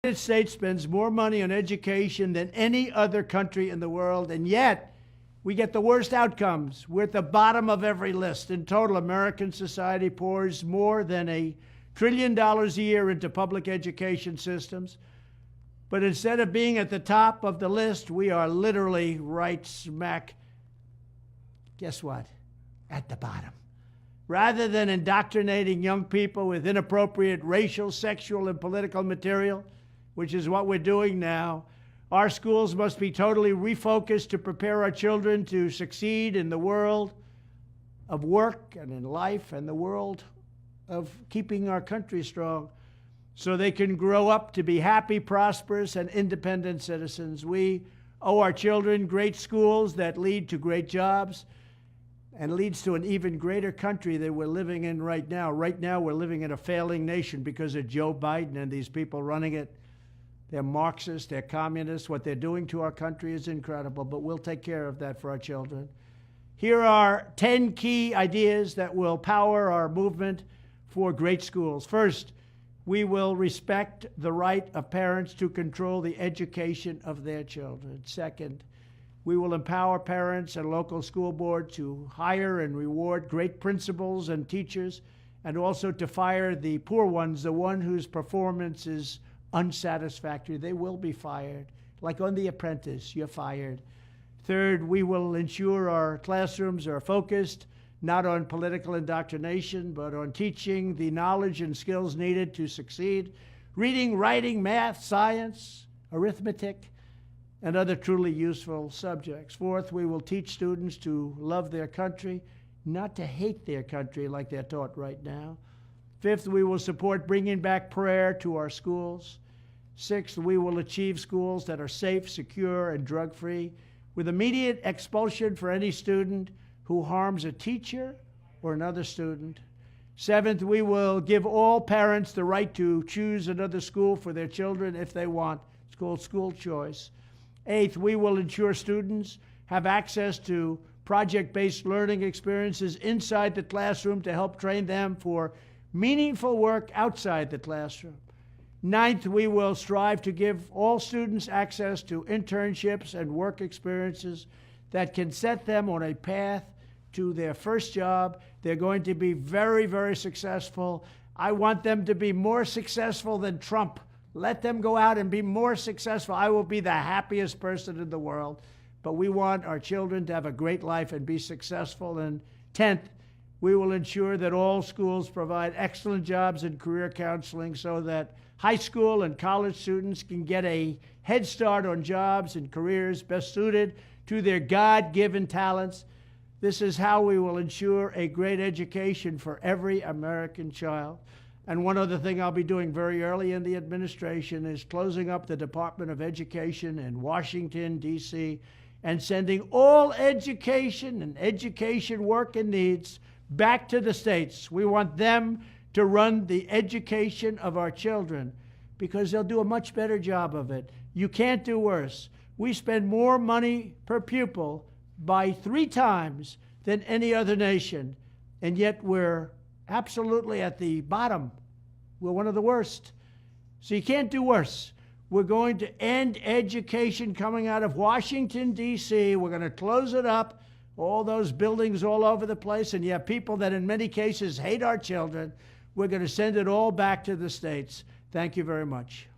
The United States spends more money on education than any other country in the world, and yet we get the worst outcomes. We're at the bottom of every list. In total, American society pours more than $1 trillion a year into public education systems. But instead of being at the top of the list, we are literally right smack, guess what, at the bottom. Rather than indoctrinating young people with inappropriate racial, sexual, and political material, which is what we're doing now, our schools must be totally refocused to prepare our children to succeed in the world of work and in life and the world of keeping our country strong so they can grow up to be happy, prosperous, and independent citizens. We owe our children great schools that lead to great jobs and leads to an even greater country that we're living in right now. Right now, we're living in a failing nation because of Joe Biden and these people running it. They're Marxists, they're communists. What they're doing to our country is incredible, but we'll take care of that for our children. Here are 10 key ideas that will power our movement for great schools. First, we will respect the right of parents to control the education of their children. Second, we will empower parents and local school boards to hire and reward great principals and teachers, and also to fire the poor ones, the one whose performance is unsatisfactory. They will be fired. Like on The Apprentice, you're fired. Third, we will ensure our classrooms are focused not on political indoctrination, but on teaching the knowledge and skills needed to succeed. Reading, writing, math, science, arithmetic, and other truly useful subjects. Fourth, we will teach students to love their country, not to hate their country like they're taught right now. Fifth, we will support bringing back prayer to our schools. Sixth, we will achieve schools that are safe, secure, and drug-free, with immediate expulsion for any student who harms a teacher or another student. Seventh, we will give all parents the right to choose another school for their children if they want. It's called school choice. Eighth, we will ensure students have access to project-based learning experiences inside the classroom to help train them for meaningful work outside the classroom. Ninth, we will strive to give all students access to internships and work experiences that can set them on a path to their first job. They're going to be very, very successful. I want them to be more successful than Trump. Let them go out and be more successful. I will be the happiest person in the world. But we want our children to have a great life and be successful. And 10th, we will ensure that all schools provide excellent jobs and career counseling so that high school and college students can get a head start on jobs and careers best suited to their God-given talents. This is how we will ensure a great education for every American child. And one other thing I'll be doing very early in the administration is closing up the Department of Education in Washington, D.C., and sending all education and education work and needs back to the states. We want them to run the education of our children because they'll do a much better job of it. You can't do worse. We spend more money per pupil by 3 times than any other nation, and yet we're absolutely at the bottom. We're one of the worst. So you can't do worse. We're going to end education coming out of Washington, D.C. We're going to close it up, all those buildings all over the place, and you have people that in many cases hate our children. We're going to send it all back to the states. Thank you very much.